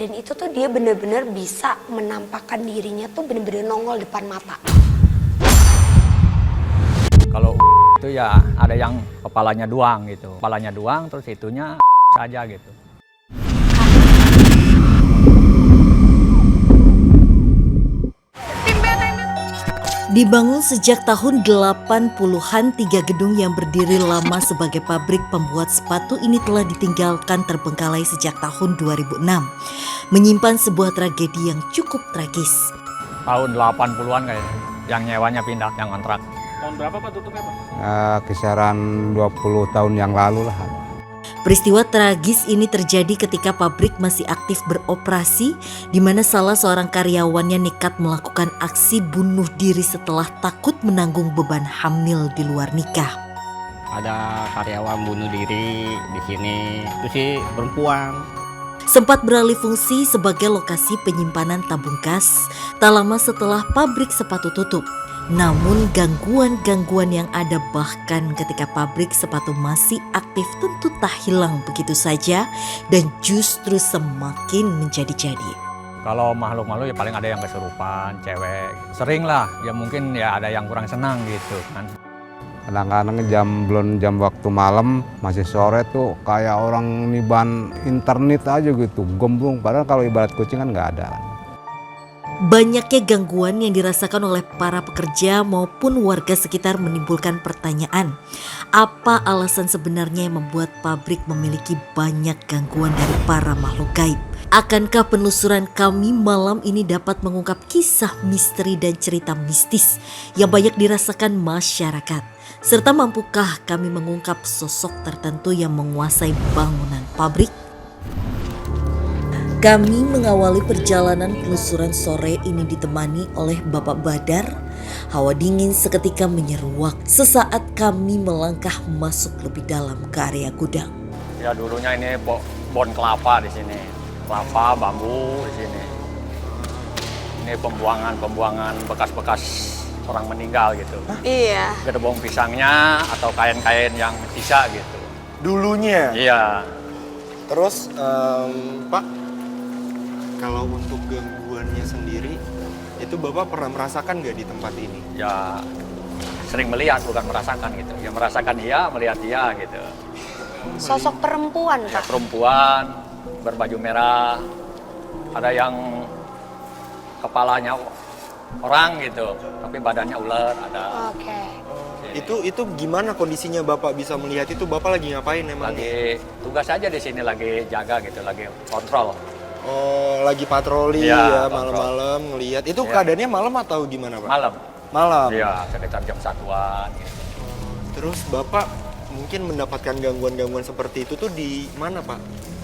Dan itu tuh dia bener-bener bisa menampakkan dirinya tuh bener-bener nongol depan mata. Kalau itu ya ada yang kepalanya doang gitu. Kepalanya doang terus itunya saja gitu. Dibangun sejak tahun 80-an, 3 gedung yang berdiri lama sebagai pabrik pembuat sepatu ini telah ditinggalkan terbengkalai sejak tahun 2006. Menyimpan sebuah tragedi yang cukup tragis. Tahun 80-an kayaknya yang nyewanya pindah, yang kontrak. Tahun berapa Pak tutupnya Pak? Kisaran 20 tahun yang lalu lah. Peristiwa tragis ini terjadi ketika pabrik masih aktif beroperasi, di mana salah seorang karyawannya nekat melakukan aksi bunuh diri setelah takut menanggung beban hamil di luar nikah. Ada karyawan bunuh diri di sini, itu sih perempuan. Sempat beralih fungsi sebagai lokasi penyimpanan tabung gas tak lama setelah pabrik sepatu tutup. Namun gangguan-gangguan yang ada bahkan ketika pabrik sepatu masih aktif tentu tak hilang begitu saja dan justru semakin menjadi-jadi. Kalau makhluk-makhluk ya paling ada yang kesurupan, cewek. Sering lah, ya mungkin ya ada yang kurang senang gitu kan. Kadang-kadang belum jam waktu malam, masih sore tuh kayak orang niban internet aja gitu, gemblung. Padahal kalau ibarat kucing kan nggak ada. Banyaknya gangguan yang dirasakan oleh para pekerja maupun warga sekitar menimbulkan pertanyaan. Apa alasan sebenarnya yang membuat pabrik memiliki banyak gangguan dari para makhluk gaib? Akankah penelusuran kami malam ini dapat mengungkap kisah misteri dan cerita mistis yang banyak dirasakan masyarakat? Serta mampukah kami mengungkap sosok tertentu yang menguasai bangunan pabrik? Kami mengawali perjalanan penelusuran sore ini ditemani oleh Bapak Badar. Hawa dingin seketika menyeruak sesaat kami melangkah masuk lebih dalam ke area gudang. Ya dulunya ini pohon kelapa di sini, kelapa, bambu di sini. Ini pembuangan bekas-bekas orang meninggal gitu. Iya. Gerbong pisangnya atau kain-kain yang sisa gitu. Dulunya. Iya. Terus Pak, kalau untuk gangguannya sendiri, itu Bapak pernah merasakan nggak di tempat ini? Ya sering melihat bukan merasakan gitu. Ya merasakan iya, melihat iya gitu. Sosok perempuan Ya Kak. perempuan berbaju merah, ada yang kepalanya orang gitu, tapi badannya ular ada. Oke. Itu gimana kondisinya Bapak bisa melihat itu? Bapak lagi ngapain emang? Lagi tugas aja di sini, lagi jaga gitu, lagi kontrol. Oh, lagi patroli Iya, ya malam-malam ngelihat. Itu Iya. keadaannya malam atau gimana Pak? Malam. Malam. Iya, sekitar jam 1-an gitu. Terus Bapak mungkin mendapatkan gangguan-gangguan seperti itu tuh di mana Pak?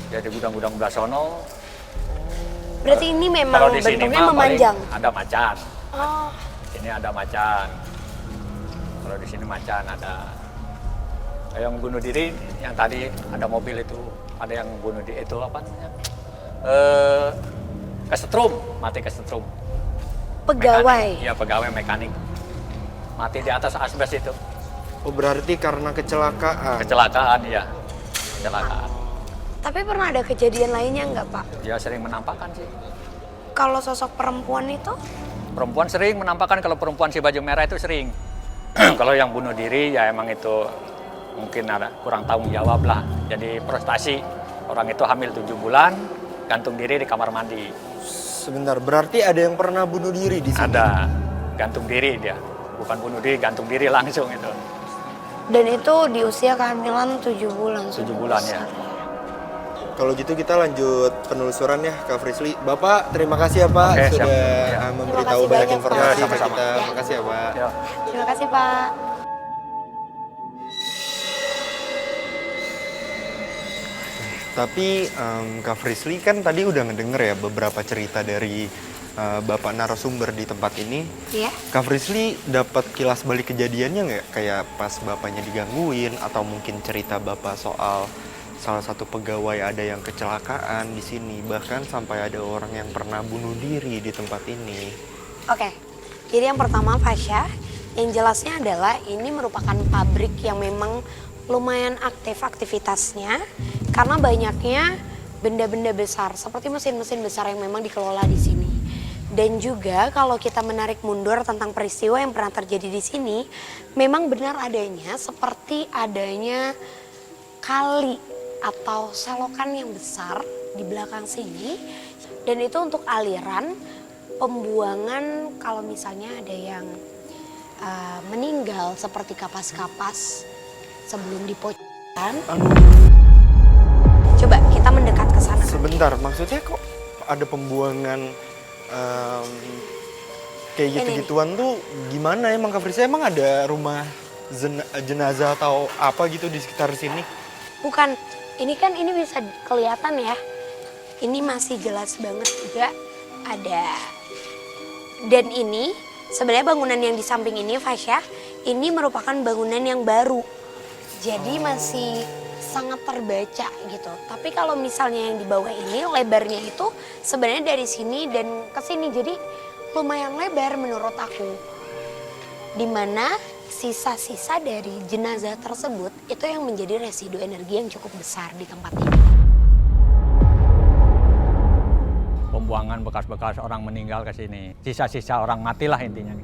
Ya di gudang-gudang belah sono. Berarti ini Kalau memang di sini bentuknya mah paling memanjang. ada macan. Oh, Ini ada macan. Kalau di sini macan ada. Yang bunuh diri yang tadi ada mobil itu, ada yang bunuh diri itu apa namanya? Kesetrum, mati kesetrum. pegawai. Iya, pegawai mekanik. Mati di atas asbes itu. Oh, berarti karena kecelakaan. Kecelakaan, iya. Kecelakaan. Tapi pernah ada kejadian lainnya nggak Pak? Dia sering menampakkan sih. Kalau sosok perempuan itu? Perempuan sering menampakkan, kalau perempuan si baju merah itu sering. Kalau yang bunuh diri ya emang itu mungkin ada kurang tanggung jawab lah. Jadi frustasi. Orang itu hamil 7 bulan, gantung diri di kamar mandi. Sebentar, berarti ada yang pernah bunuh diri di sini? Ada gantung diri dia. Bukan bunuh diri, gantung diri langsung itu. Dan itu di usia kehamilan 7 bulan. 7 bulan ya. Kalau gitu kita lanjut penelusuran ya Kak Frisly. Bapak terima kasih ya Pak Oke, siap. sudah Ya. memberitahu Terima kasih banyak banyak, informasi Pak. ke Sama-sama. kita. Ya. Makasih ya Pak. Ya. Terima kasih Pak. Tapi Kak Frisly kan tadi udah ngedenger ya beberapa cerita dari Bapak narasumber di tempat ini. Iya. Kak Frisly dapat kilas balik kejadiannya nggak? Kayak pas Bapaknya digangguin atau mungkin cerita Bapak soal salah satu pegawai ada yang kecelakaan di sini. Bahkan sampai ada orang yang pernah bunuh diri di tempat ini. Oke. Jadi yang pertama Fasya, yang jelasnya adalah ini merupakan pabrik yang memang lumayan aktif aktivitasnya karena banyaknya benda-benda besar seperti mesin-mesin besar yang memang dikelola di sini. Dan juga kalau kita menarik mundur tentang peristiwa yang pernah terjadi di sini, memang benar adanya seperti adanya kali atau selokan yang besar di belakang sini. Dan itu untuk aliran pembuangan kalau misalnya ada yang meninggal seperti kapas-kapas sebelum dipocahkan. Coba kita mendekat ke sana. Sebentar, maksudnya kok ada pembuangan kayak gitu-gituan tuh gimana emang Kak Frisly? Emang ada rumah jenazah atau apa gitu di sekitar sini? Bukan, ini kan ini bisa kelihatan ya. Ini masih jelas banget juga ada. Dan ini sebenarnya bangunan yang di samping ini, Fasya, ini merupakan bangunan yang baru. Jadi masih sangat terbaca gitu. Tapi kalau misalnya yang di bawah ini lebarnya itu sebenarnya dari sini dan ke sini. Jadi lumayan lebar menurut aku. Dimana sisa-sisa dari jenazah tersebut itu yang menjadi residu energi yang cukup besar di tempat ini. Pembuangan bekas-bekas orang meninggal ke sini. Sisa-sisa orang mati lah intinya.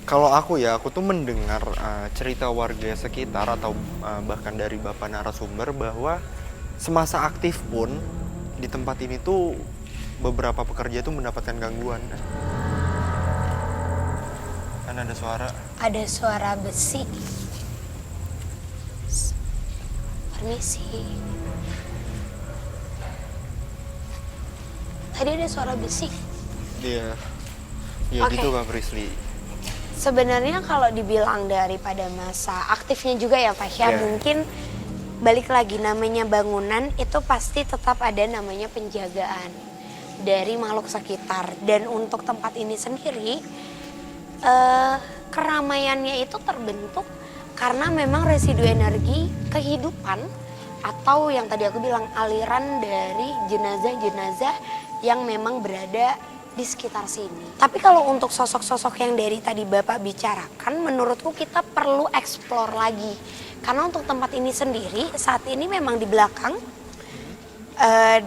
Kalau aku tuh mendengar cerita warga sekitar atau bahkan dari Bapak narasumber bahwa semasa aktif pun di tempat ini tuh beberapa pekerja tuh mendapatkan gangguan. Kan ada suara. Ada suara besi. Permisi. Tadi ada suara besi. Iya. Ya Oke. gitu Kak Frisly. Sebenarnya kalau dibilang daripada masa aktifnya juga ya Fasya, Yeah. mungkin balik lagi namanya bangunan itu pasti tetap ada namanya penjagaan dari makhluk sekitar. Dan untuk tempat ini sendiri, keramaiannya itu terbentuk karena memang residu energi kehidupan atau yang tadi aku bilang aliran dari jenazah-jenazah yang memang berada di sekitar sini. Tapi kalau untuk sosok-sosok yang dari tadi Bapak bicarakan, menurutku kita perlu eksplor lagi. Karena untuk tempat ini sendiri saat ini memang di belakang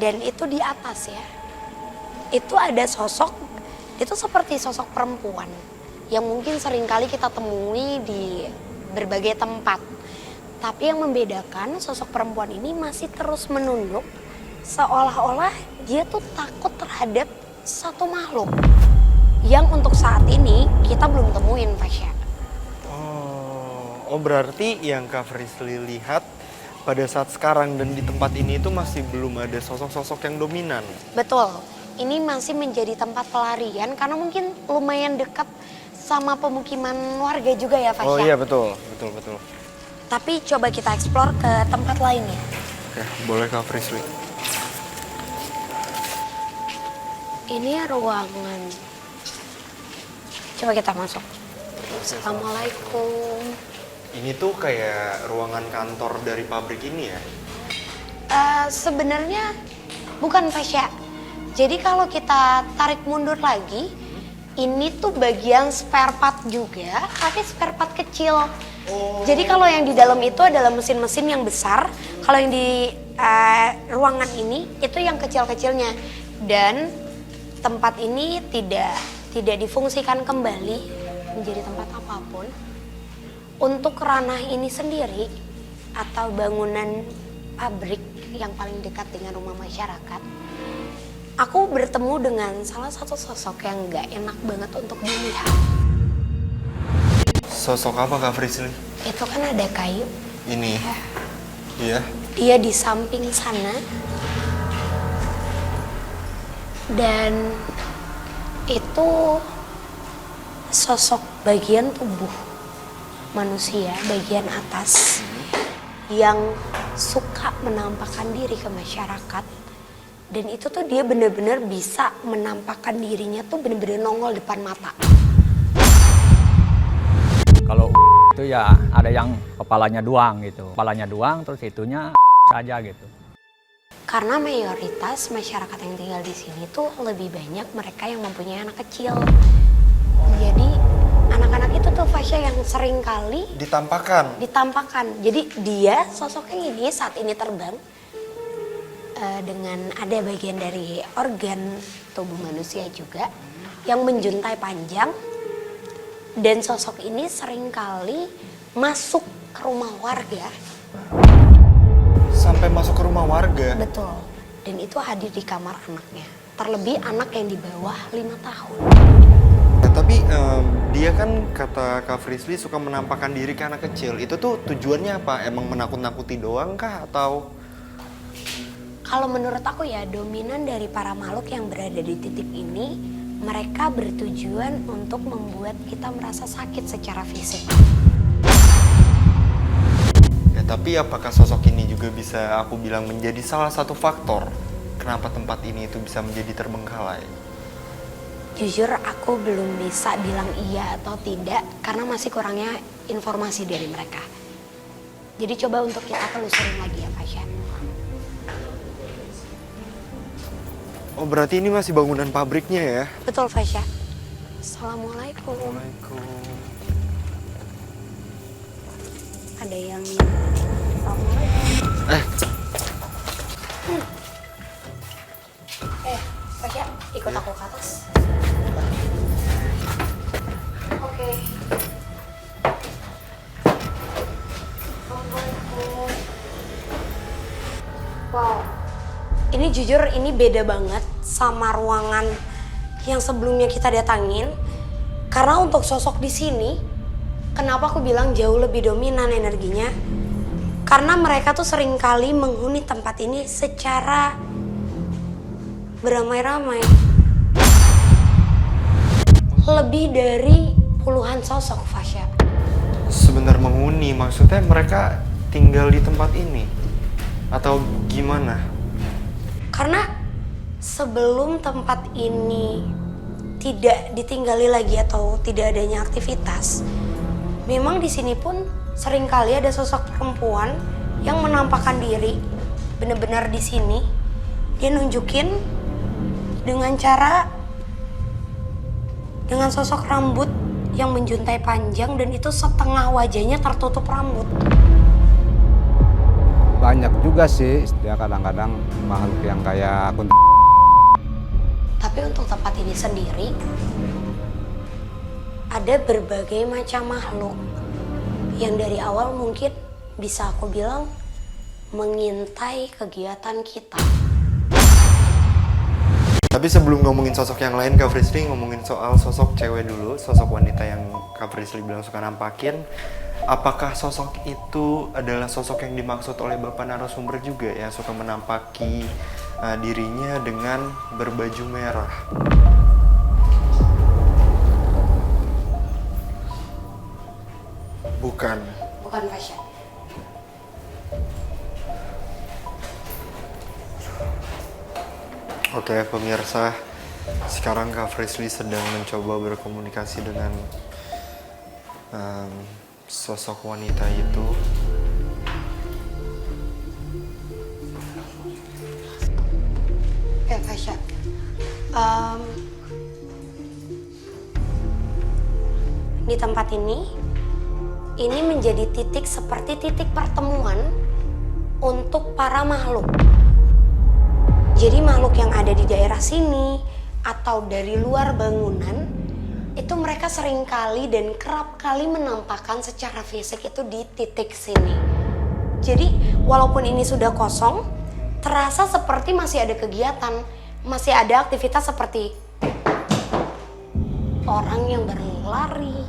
dan itu di atas ya. Itu ada sosok, itu seperti sosok perempuan yang mungkin seringkali kita temui di berbagai tempat. Tapi yang membedakan sosok perempuan ini masih terus menunduk seolah-olah dia tuh takut terhadap satu makhluk yang untuk saat ini kita belum temuin, Fasya. Oh berarti yang Kak Frisly lihat pada saat sekarang dan di tempat ini itu masih belum ada sosok-sosok yang dominan. Betul, ini masih menjadi tempat pelarian karena mungkin lumayan dekat sama pemukiman warga juga ya, Fasya. Oh iya betul. Tapi coba kita eksplor ke tempat lainnya. Oke, boleh Kak Frisly. Ini ruangan. Coba kita masuk. Assalamualaikum. Ini tuh kayak ruangan kantor dari pabrik ini ya? Sebenarnya bukan, Fasya. Jadi kalau kita tarik mundur lagi, ini tuh bagian spare part juga, tapi spare part kecil. Jadi kalau yang di dalam itu adalah mesin-mesin yang besar, kalau yang di ruangan ini itu yang kecil-kecilnya. Dan tempat ini tidak difungsikan kembali menjadi tempat apapun. Untuk ranah ini sendiri atau bangunan pabrik yang paling dekat dengan rumah masyarakat, aku bertemu dengan salah satu sosok yang gak enak banget untuk dilihat. Sosok apa Kak Frisly? Itu kan ada kayu. Ini? Iya. Dia di samping sana. Dan itu sosok bagian tubuh manusia, bagian atas yang suka menampakkan diri ke masyarakat. Dan itu tuh dia benar-benar bisa menampakkan dirinya tuh benar-benar nongol depan mata. Kalau itu ya ada yang kepalanya doang gitu. Kepalanya doang terus itunya saja gitu. Karena mayoritas masyarakat yang tinggal di sini tuh lebih banyak mereka yang mempunyai anak kecil. Jadi anak-anak itu tuh Fasya yang sering kali Ditampakkan? ditampakkan. Jadi dia sosoknya ini saat ini terbang. dengan ada bagian dari organ tubuh manusia juga yang menjuntai panjang, dan sosok ini seringkali masuk ke rumah warga. Sampai masuk ke rumah warga? Betul, dan itu hadir di kamar anaknya, terlebih anak yang di bawah 5 tahun. Nah, tapi dia kan kata Kak Frisly suka menampakkan diri ke anak kecil. Itu tuh tujuannya apa? Emang menakut-nakuti doang kah atau? Kalau menurut aku ya, dominan dari para makhluk yang berada di titik ini, mereka bertujuan untuk membuat kita merasa sakit secara fisik. Ya, tapi apakah sosok ini juga bisa aku bilang menjadi salah satu faktor kenapa tempat ini itu bisa menjadi terbengkalai? Jujur aku belum bisa bilang iya atau tidak karena masih kurangnya informasi dari mereka. Jadi coba untuk kita telusurin lagi ya Fasya. Oh, berarti ini masih bangunan pabriknya ya? Betul Fasya. Assalamualaikum. Assalamualaikum. Ada yang Assalamualaikum. Fasya, ikut aku ke atas. Oke. Assalamualaikum. Wow. Ini jujur ini beda banget sama ruangan yang sebelumnya kita datangin. Karena untuk sosok di sini, kenapa aku bilang jauh lebih dominan energinya? Karena mereka tuh seringkali menghuni tempat ini secara beramai-ramai. Lebih dari puluhan sosok, Fasya. Sebentar menghuni, maksudnya mereka tinggal di tempat ini? Atau gimana? Karena sebelum tempat ini tidak ditinggali lagi atau tidak adanya aktivitas, memang di sini pun seringkali ada sosok perempuan yang menampakkan diri benar-benar di sini. Dia nunjukin dengan sosok rambut yang menjuntai panjang dan itu setengah wajahnya tertutup rambut. Banyak juga sih, ya kadang-kadang makhluk yang kayak akun. Tapi untuk tempat ini sendiri, ada berbagai macam makhluk yang dari awal mungkin bisa aku bilang mengintai kegiatan kita. Tapi sebelum ngomongin sosok yang lain, Kak Frisly ngomongin soal sosok cewek dulu, sosok wanita yang Kak Frisly bilang suka nampakin. Apakah sosok itu adalah sosok yang dimaksud oleh Bapak narasumber juga ya, suka menampaki dirinya dengan berbaju merah? Bukan. Bukan Fasya. Oke, pemirsa, sekarang Kak Frisly sedang mencoba berkomunikasi dengan sosok wanita itu. Ya Fasya, di tempat ini menjadi titik seperti titik pertemuan untuk para makhluk. Jadi makhluk yang ada di daerah sini atau dari luar bangunan itu mereka seringkali dan kerap kali menampakkan secara fisik itu di titik sini. Jadi walaupun ini sudah kosong, terasa seperti masih ada kegiatan, masih ada aktivitas seperti orang yang berlari,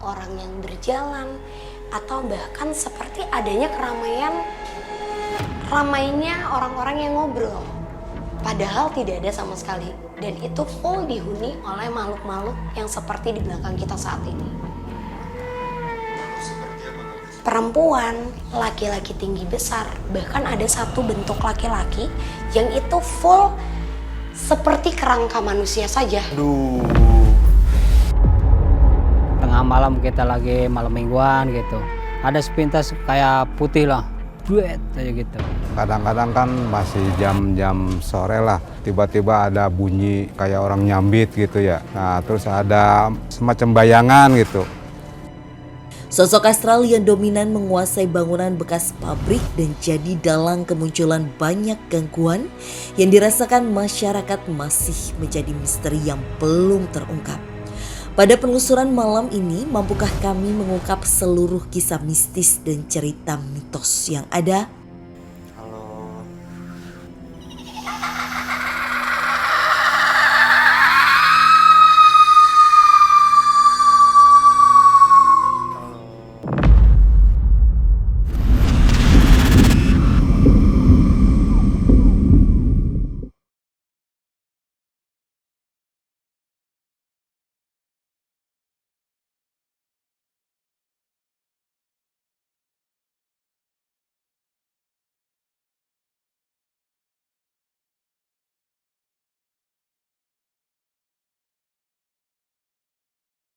orang yang berjalan, atau bahkan seperti adanya ramainya orang-orang yang ngobrol. Padahal tidak ada sama sekali. Dan itu full dihuni oleh makhluk-makhluk yang seperti di belakang kita saat ini. Perempuan, laki-laki tinggi besar, bahkan ada satu bentuk laki-laki yang itu full seperti kerangka manusia saja. Aduh. Tengah malam kita lagi malam mingguan gitu, ada sepintas kayak putih lah, duet aja gitu. Kadang-kadang kan masih jam-jam sore lah, tiba-tiba ada bunyi kayak orang nyambit gitu ya. Nah terus ada semacam bayangan gitu. Sosok astral yang dominan menguasai bangunan bekas pabrik dan jadi dalang kemunculan banyak gangguan yang dirasakan masyarakat masih menjadi misteri yang belum terungkap. Pada penelusuran malam ini, mampukah kami mengungkap seluruh kisah mistis dan cerita mitos yang ada